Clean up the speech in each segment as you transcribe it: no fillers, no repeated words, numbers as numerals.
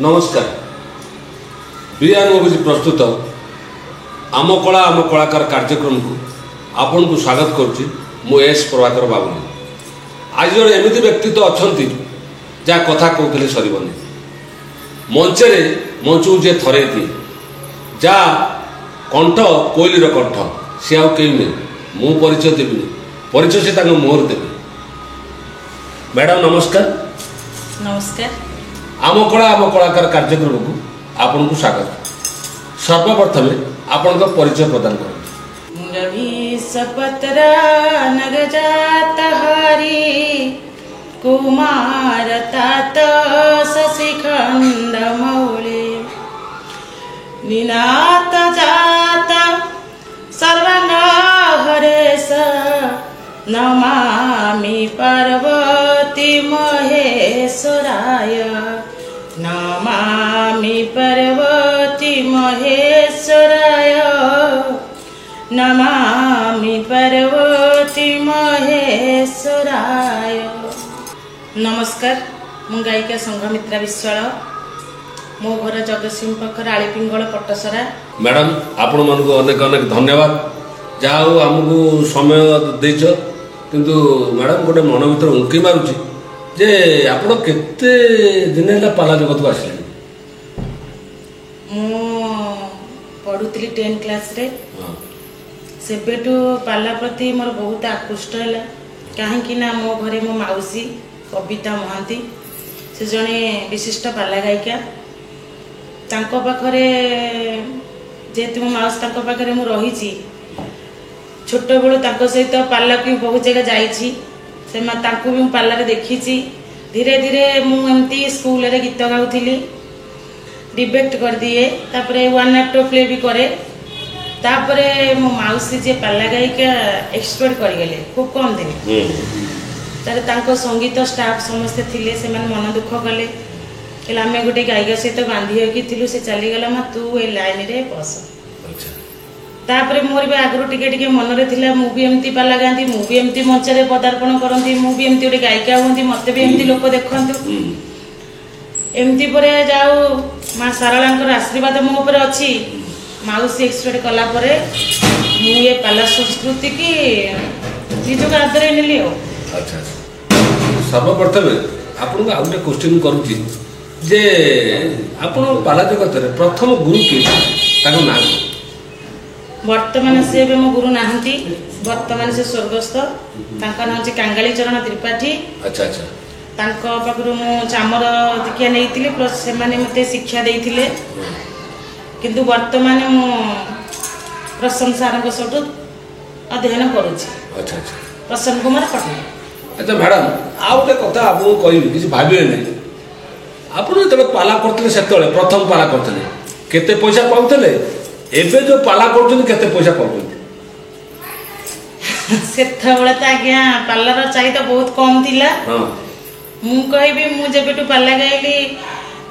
नमस्कार बिहान मुझे प्रस्तुत आम कला आम कलाकार कार्यक्रम को आपण को स्वागत करुच्ची मु एस प्रभाकर बाबू। आज जड़े एमती व्यक्तित्व अच्छा जहाँ कथा कहते सरबनी मंचरे मंच को जी थरे जा कंठ कोईलीर कंठ सी आउ कहीं नहीं मु परिचय देवी परिचय से मुहर देवी। मैडम नमस्कार। नमस्कार। आम कला आम कलाकार कार्यक्रम को आपन को स्वागत। सर्वप्रथम आपन का परिचय प्रदान करें। सपत्रा नगजात हरि कुमार तात शशिखंड मौले निनात जात सर्वांग हरेश नमामि पार्वती महेश्वराय नमामि पार्वती महेश्वराय नमामि पार्वती महेश्वराय। नमस्कार मु गायिका संघमित्रा विश्वाल मो घर जगतसिंह पाखर आलीपिंगल पटसरा। मैडम आपण मन को अनेक अनेक धन्यवाद जाओ आमको समय देच किंतु मैडम गोटे मन भर उंकी मारुची जे आपण केते दिन है पाला जगत को आसले। मु पढ़ुली 10 क्लास रे सेबेटू पाला प्रति मोर बहुत आकृष्ट है कहीं मो घरे मो माउसी कविता महांती से जड़े विशिष्ट पाला गायिका तांको पाखरे जेहेतु मो माउसी पाखरे मु रही छोट बेलू सहित पाला की बहुत जगह जाइए भी पाला देखी धीरे धीरे मुझे स्कूल रे गीत गाऊली डिबेट कर दिए तापर 1 एक्ट प्ले भी करे तापरे मो माउसी जे पाला गायिका एक्सपर्ट करगले खूब कम दिन तारे संगीत स्टाफ समस्ते थिले से मन दुख कले कि आम गोटे गायिका सहित बांधी होगी से चलीगला माँ तू ए लाइन रे बस। तापरे मोर भी आगु टिके मन रे थिला मु भी एमती पाला गांधी मु भी एमती मंच रे पदार्पण करती मु भी एमती गोटे गायिका होती मत भी एमती लोक देखंतु एमती परे जाऊ माँ सारलांकर आशीर्वाद मो ऊपर अच्छी माउसी एक्सपर्ट कला परे मु ये पाला संस्कृति की निज को आदर नेली हो। अच्छा सर्वप्रथम आपन को आउटे क्वेश्चन करूची जे आपन पाला जगत रे प्रथम गुरु के ताको नाम वर्तमान से मो गुरु नाहंती वर्तमान से स्वर्गस्थ तांका नाम कांगाली चरण त्रिपाठी। अच्छा अच्छा तांको पाखरु मु चामर दीक्षा नेइतिले प्लस से माने मते शिक्षा देइतिले किंतु वर्तमान मु प्रशंसार सठु अध्ययन करूची। अच्छा अच्छा प्रसन्न कुमार पटनायक। अच्छा मैडम आ गोटे कथा आपको कहबी किसी भाबिए नहीं आपन जब पाला करते से प्रथम पाला करते केते पैसा पाउतले एबे जो पाला करछन केते पैसा पाउछन सेथबळे त आज्ञा पालार चाहिदा बहुत कम थिला। हां मु कहबी मु जेबेटू पाला गाइली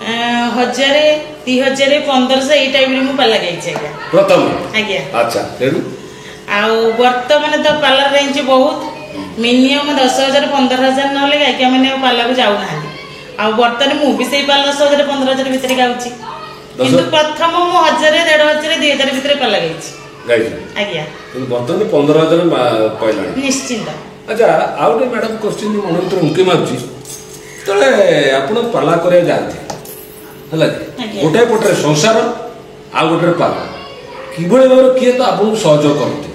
1000 3000 1500 ए टाइम रे मु पाला गाइछि आज्ञा प्रथम आज्ञा। अच्छा तेनु आ वर्तमान तो पाला रेंज बहुत मिनिमम 10,000 15,000 नले गायिका माने पाला को जाउ ना आ वर्तमान मु भी सेही पाला 10,000 15,000 भीतर गाउछि किंतु प्रथम मु 1000 1500 2000 भीतर पाला गाइछि आज्ञा किंतु वर्तमान 15,000 पाइला निश्चिंत। अच्छा आउटे मैडम क्वेश्चन मन भर उंकी मारुची तले आपण पाला करे जाते हला गोटे पटरे संसार आ गोटे पाला किभଳି भाବରେ किए तो आपको सहयोग करते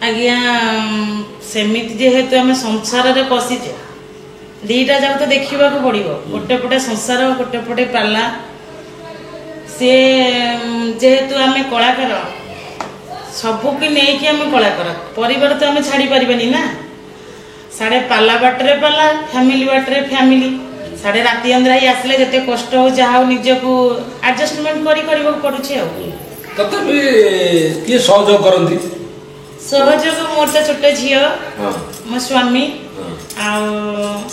आज्ञा सेमिति जेहेतु आम संसार रे पशिचे दीटा जाक तो देखा पड़ो गोटे पटे संसार गोटे पटे पाला से जेहेतु आम कलाकार सबको नहीं आम कलाकार परिवार तो आम छाड़ी पार्बानी ना साढ़े पाला बाटरे पाला फैमिली बाटरे फैमिली साढ़े राति अंधरा आसले जिते कष्ट हो जहाँ निजको एडजस्टमेंट कर पड़ुछि तथापि किए सहयोग करती सहयोग मोर तो छोटे झील मो स्वामी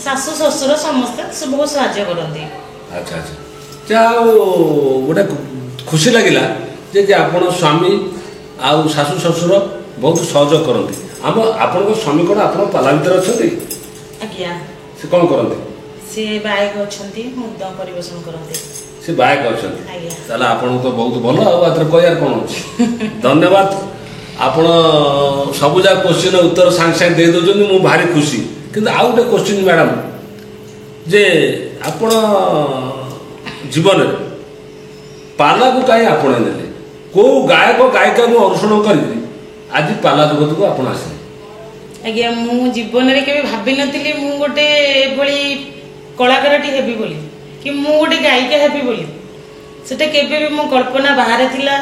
शाशु शशुर समस्त बहुत साहाय्य करती। अच्छा अच्छा चाहे गोटे खुशी लगिला जे आपण स्वामी आउ शाशु शशुर बहुत सहयोग करती। आम आपण स्वामी कौन आप पाला भर अच्छा आज्ञा से कौन करते से बायक अच्छा मुद्दा परिवेशन करते से बायक अच्छा आज्ञा ताला आपण तो बहुत भल आतर कहयार कौन अच्छे धन्यवाद आपण सबुजा क्वेश्चन उत्तर सांग सांग दे दौरान मु भारी खुशी किंतु आउ गोटे क्वेश्चन मैडम जे आपण जीवन पाला को कहीं आपण नेले को गायक गायिका को अनुसरण कर आज पाला जगत को आपण आसे आज्ञा मु जीवन रे केबे भाबी नथिली मु गोटे एभली कलाकारटी हेबी बोली कि मु गोटे गायिका हेबी बोली सेटा केबे भी मो कल्पना बाहर थिला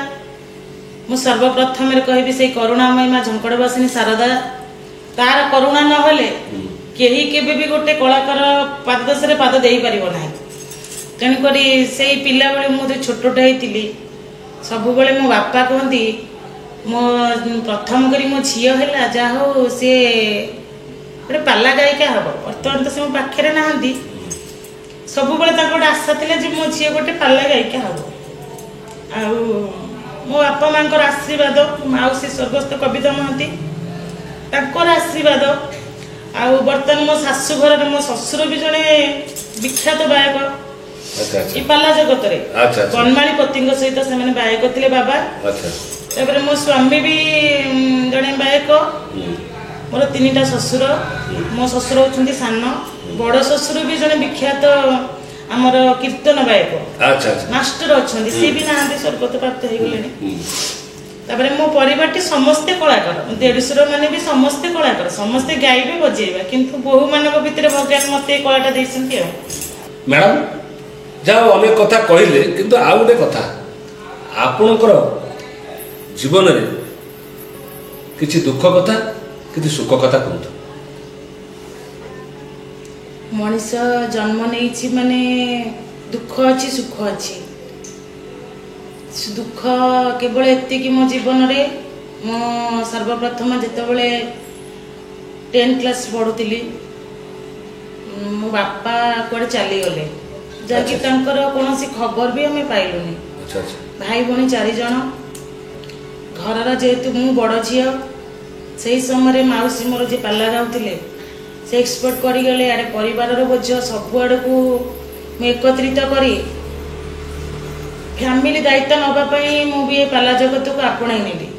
मु सर्वप्रथम रे कहबी से करुणामयी मां झंकड़वासिनी शारदा तार करुणा न होले केही केबे भी गोटे कलाकार पाददशरे पाद देई परिबो नाही तेणु करी से पिला बेले मु जे छोटोटा हेतिली सब बेले मो बापा कहंती मो प्रथम करी मो झियो हैला जा हो से गोटे पाला गायिका हब बर्तमान तो से मो पाखरे नाहंती सब बेले तार गोटे आशा थिला जे मो झियो गोटे पाला गायिका हब आ मो बापा मांकर आशीर्वाद माउसी स्वर्गस्थ कविता महंती तांकर आशीर्वाद आ बर्तमान मो शाशु घर मो ससुर भी जड़े विख्यात गायक ये पाला जगत रे बनमाली पति सहित से गायक थे बाबा मो स्वामी भी जड़े गायक मोर 3टा ससुर मो ससुर होती सान बड़ ससुर भी जड़े विख्यात आमर कीर्तन गायक मास्टर अच्छा सी भी ना स्वर्गत प्राप्त हो गले मो परिवार समस्ते कलाकार देढ़शुर मैंने भी समस्ते कलाकार समस्ते गाइबे बजेबा किंतु बहु मानक भितर भगवान मत कलाटा देइसंती मैडम जाओ अनेक कथा कहले किंतु आउ गोटे कथा आपणकर जीवन रे किछि दुख कथा किछि सुख कथा कहतु मनीष जन्म नहीं माने दुख अच्छी सुख अच्छी दुख केवल एति कि मो जीवन रे मो सर्वप्रथम जेतबेले 10 क्लास पढ़ुतिली मो बापा कुआडे चली गले जाकि तंकर कोनोसी खबर भी हमें पाइलुनी भाई भणी 4 जण घरर जेतु मु बड़ झियो सेही समय माउसी मोर जे पाला गाउतिले से एक्सपोर्ट करी गले आडे परिवार रो बोझ सब आड़ को मु एकत्रित करी फैमिली दायित्व नबा पई मु भी पाला जगत को आपणाई नेली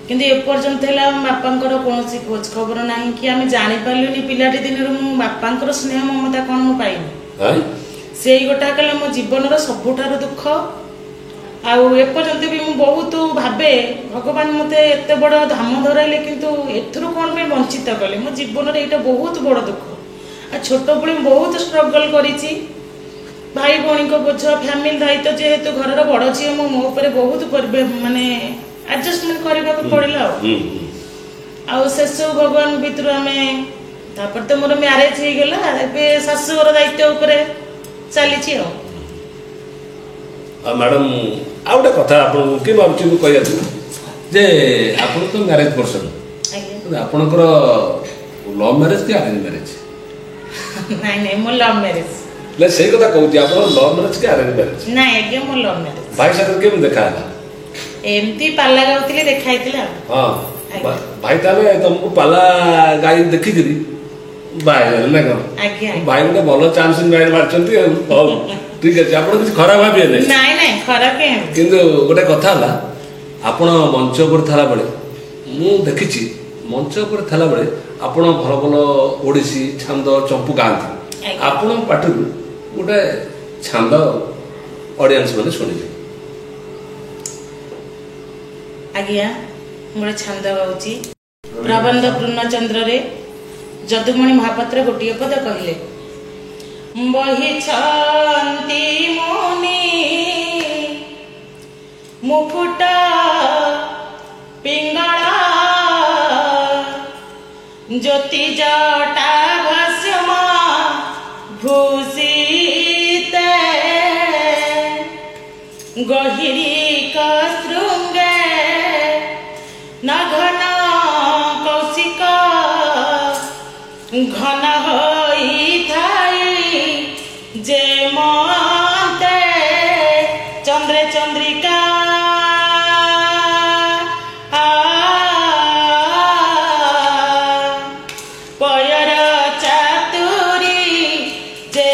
किंतु एपर्यंत है बापांकर कौन खोज खबर ना कि आम जानी पार्लुनि पिलाटी दिन मो बापांकर स्नेह ममता कौन मु पाइनि से गोटा कले मो जीवन सबुठार दुख आपर्यंत भी मु बहुत भावे भगवान मते एत बड़ धाम धराइले किंतु एथुरु कौन पे वंचित कले मो जीवन रे एटा बहुत बड़ दुख आ छोट बड़ी बहुत स्ट्रगल करिछि भाई भौणी को बोझ फैमिली दायित्व जेहेतु घर बड़ झी मो ऊपर बहुत माने एडजस्टमेंट करने को पड़ेगा से सब भगवान भितर आम तापर तो मोर मैरेज हो गला ए शाशुघर दायित्व उपर चली मैडम आ गोटे कथा कि भावुँ कह जे आप तो मैरेज पर्सन आपणकर लव मैरेज कि अरेंज मैरेज नहीं नहीं मो लव मैरेज से कथा कहूँ आप लव मैरेज कि अरेंज मैरेज नहीं आज्ञा मो लव मैरेज भाई साथ केम देखा एमती पाला गाउतिले देखाइतिला हां भाई ताले तुमको पाला गाई देखि करी भाई ना कौन आज्ञा भाई गोटे भल चांस गाई मारचंती हो ठीक है आपण कुछ खराब भाबी नै नहीं नहीं खराब के किंतु गोटे कथा हला आपण मंच पर थाला बेले मु देखिछि मंच पर थाला बेले आपण भल भल ओडिसी छंद चंपू गांती आपण पाटू गोटे छंद ऑडियंस माने सुनिबे आज्ञा मोर छंद गाउची प्रबंध पूर्णचंद्र रे जदुमणि महापात्र गोटिए पद कहले बही छंती मुनि मुकुटा पिंगला ज्योति जटा भस्मा भूषिते गहिरी कसृंगे न घन कौशिक घन होई थाई जे मते चंद्रे चंद्रिका पयर चातुरी जे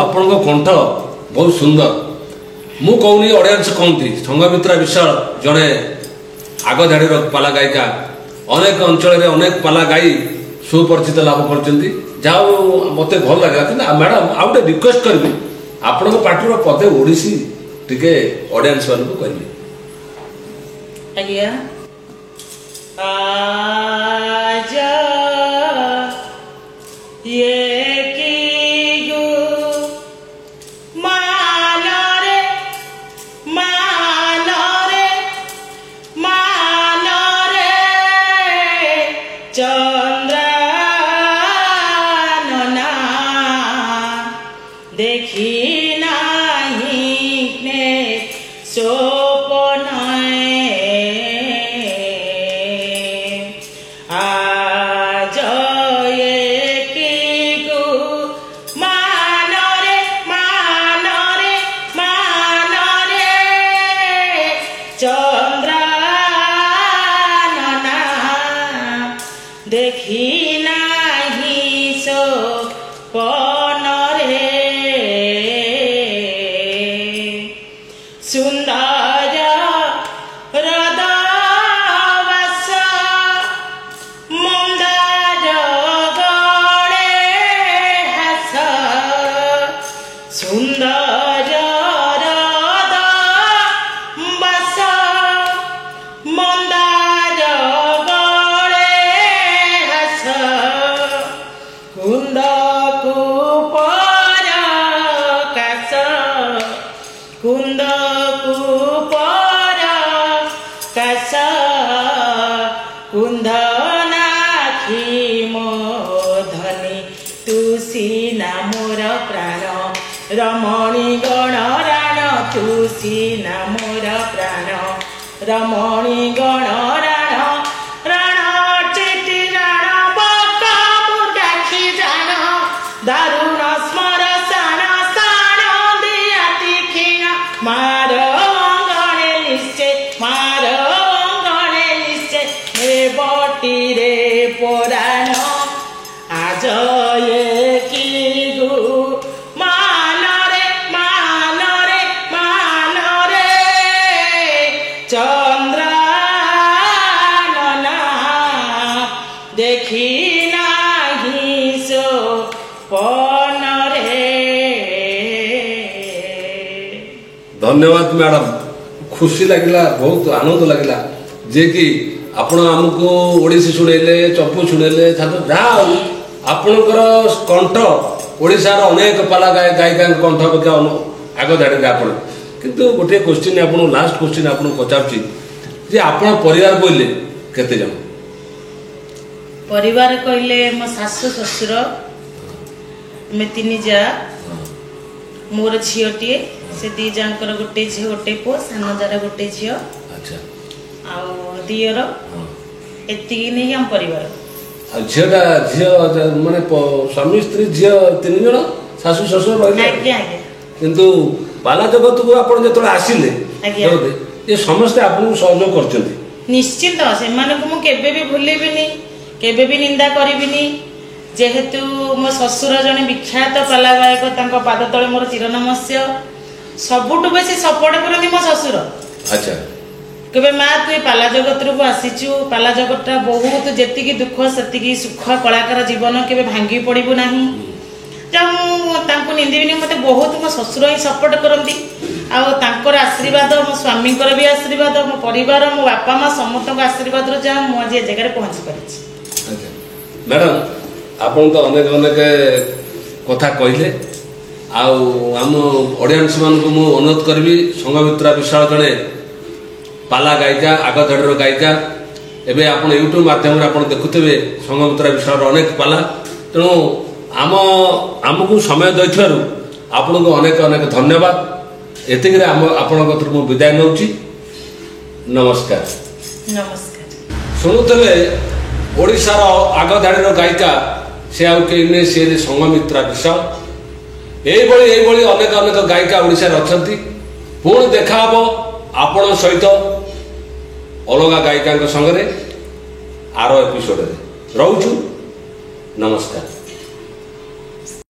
ଆପଣଙ୍କ କଣ୍ଠ ବହୁତ ସୁନ୍ଦର। ମୁଁ କହୁନି, ଅଡ଼ିଏନ୍ସ କହନ୍ତି ସଂଘମିତ୍ରା ବିଶ୍ୱାଳ ଜଣେ ଆଗ ଧାଡ଼ିର ପାଲା ଗାୟିକା। ଅନେକ ଅଞ୍ଚଳରେ ଅନେକ ପାଲା ଗାଇ ସୁପରିଚିତ ଲାଭ କରିଛନ୍ତି। ଯାହା ହଉ ମୋତେ ଭଲ ଲାଗିଲା। କିନ୍ତୁ ମ୍ୟାଡ଼ାମ୍ ଆଉ ଗୋଟେ ରିକ୍ୱେଷ୍ଟ କରିବି, ଆପଣଙ୍କ ପାଟିର ପଦେ ଓଡ଼ିଶୀ ଟିକେ ଅଡ଼ିଏନ୍ସ ମାନଙ୍କୁ କହିବେ। ଆଜ୍ଞା। ଆଜା দেখি নাহি সোপনায় আজ কি গো মানরে মানরে মানরে চন্দ্রাননা দেখি নাহি সোপনরে সুন্দর হৃদয়বাস মন্দার গলে হাস সুন্দর হৃদয়বাস মন্দার গলে হাস কুন্দ কুপর কাশ কুন্দ কুপর কাশ কুন্দ নাখি মোধনি তুসি নামর প্রাণ রমণী গণ রাণ তুসি নামর প্রাণ রমণী গণ রাণ রাণ চিতি রাণ বকা বুর্গাখি জান দারুণ স্মরসান সাণ দিয়াতি ক্ষীণ মার অঙ্গনে নিশ্চে মার অঙ্গনে নিশ্চে হে বটিরে পুরাণ আজ কি গো মানরে মানরে মানরে চন্দ্রাননা দেখি নাহি সোপনরে। ଧନ୍ୟବାଦ ମ୍ୟାଡ଼ାମ୍। ଖୁସି ଲାଗିଲା, ବହୁତ ଆନନ୍ଦ ଲାଗିଲା ଯେ କି ଆପଣ ଆମକୁ ଓଡ଼ିଶୀ ଶୁଣେଇଲେ, ଚପୁ ଶୁଣେଇଲେ, ଯାହା ହଉ ଆପଣଙ୍କର କଣ୍ଠ ଓଡ଼ିଶାର ଅନେକ ପାଲା ଗାୟିକାଙ୍କ କଣ୍ଠ ଅପେକ୍ଷା ଆଗ ଧାଡ଼ିରେ ଆପଣ। କିନ୍ତୁ ଗୋଟିଏ କୋଶ୍ଚିନ୍ ଆପଣଙ୍କୁ, ଲାଷ୍ଟ କୋଶ୍ଚିନ୍ ଆପଣଙ୍କୁ ପଚାରୁଛି ଯେ ଆପଣ ପରିବାର କହିଲେ କେତେ ଜଣ? ପରିବାର କହିଲେ ମୋ ଶାଶୁ ଶ୍ୱଶୁର, ଆମେ 3 ଯା, ମୋର ଝିଅଟିଏ, ସେ 2 ଯାଙ୍କର ଗୋଟେ ଝିଅ ଗୋଟେ ପୁଅ, ସାନ ଯାର ଗୋଟେ ଝିଅ, ଆଚ୍ଛା, ଆଉ ଦିଅର, ଏତିକି ନେଇ ଆମ ପରିବାର। ଆଉ ଝିଅଟା ଝିଅ ମାନେ ସ୍ୱାମୀ ସ୍ତ୍ରୀ ଝିଅ 3 ଜଣ, ଶାଶୁ ଶ୍ୱଶୁର ରହିଲେ। ଆଜ୍ଞା ଆଜ୍ଞା। କିନ୍ତୁ ପାଲା ଜଗତକୁ ଆପଣ ଯେତେବେଳେ ଆସିଲେ ଆଜ୍ଞା। ଏ ସମସ୍ତେ ଆପଣଙ୍କୁ ସହଯୋଗ କରିଛନ୍ତି। ନିଶ୍ଚିନ୍ତ ସେମାନଙ୍କୁ ମୁଁ କେବେ ବି ଭୁଲିବିନି, କେବେ ବି ନିନ୍ଦା କରିବିନି। ଯେହେତୁ ମୋ ଶ୍ୱଶୁର ଜଣେ ବିଖ୍ୟାତ ପାଲା ଗାୟକ, ତାଙ୍କ ପାଦ ତଳେ ମୋର ଚିର ନମସ୍ୟ। ସବୁଠୁ ବେଶୀ ସପୋର୍ଟ କରନ୍ତି ମୋ ଶ୍ୱଶୁର। ଆଚ୍ଛା, କେବେ ମା ତୁ ଏ ପାଲା ଜଗତରୁ ଆସିଛୁ, ପାଲା ଜଗତଟା ବହୁତ ଯେତିକି ଦୁଃଖ ସେତିକି ସୁଖ, କଳାକାର ଜୀବନ କେବେ ଭାଙ୍ଗି ପଡ଼ିବୁ ନାହିଁ। ଯାହା ମୁଁ ତାଙ୍କୁ ନିନ୍ଦିବିନି, ମୋତେ ବହୁତ ମୋ ଶ୍ୱଶୁର ହିଁ ସପୋର୍ଟ କରନ୍ତି। ଆଉ ତାଙ୍କର ଆଶୀର୍ବାଦ, ମୋ ସ୍ୱାମୀଙ୍କର ବି ଆଶୀର୍ବାଦ, ମୋ ପରିବାର, ମୋ ବାପା ମା ସମସ୍ତଙ୍କ ଆଶୀର୍ବାଦରୁ ଯାହା ମୁଁ ଆଜି ଏ ଜାଗାରେ ପହଞ୍ଚି ପାରିଛି। ଆଚ୍ଛା ମ୍ୟାଡ଼ାମ୍, ଆପଣ ତ ଅନେକ ଅନେକ କଥା କହିଲେ। ଆଉ ଆମ ଅଡ଼ିଏନ୍ସ ମାନଙ୍କୁ ମୁଁ ଅନୁରୋଧ କରିବି, ସଂଘମିତ୍ରା ବିଶ୍ୱାଳ ଜଣେ ପାଲା ଗାୟିକା, ଆଗ ଧାଡ଼ିର ଗାୟିକା। ଏବେ ଆପଣ ୟୁଟ୍ୟୁବ୍ ମାଧ୍ୟମରେ ଆପଣ ଦେଖୁଥିବେ ସଂଘମିତ୍ରା ବିଶ୍ୱାଳର ଅନେକ ପାଲା। ତେଣୁ ଆମକୁ ସମୟ ଦେଇଥିବାରୁ ଆପଣଙ୍କୁ ଅନେକ ଅନେକ ଧନ୍ୟବାଦ। ଏତିକିରେ ଆପଣଙ୍କ କତିରୁ ମୁଁ ବିଦାୟ ନେଉଛି। ନମସ୍କାର। ନମସ୍କାର। ଶୁଣୁଥିଲେ ଓଡ଼ିଶାର ଆଗ ଧାଡ଼ିର ଗାୟିକା, ସେ ଆଉ କେହି ନୁହେଁ, ସେ ସଂଘମିତ୍ରା ବିଶ୍ୱାଳ। ଏଇଭଳି ଅନେକ ଅନେକ ଗାୟିକା ଓଡ଼ିଶାରେ ଅଛନ୍ତି। ପୁଣି ଦେଖା ହେବ ଆପଣଙ୍କ ସହିତ ଅଲଗା ଗାୟିକାଙ୍କ ସାଙ୍ଗରେ ଆର ଏପିସୋଡ଼ରେ। ରହୁଛୁ, ନମସ୍କାର।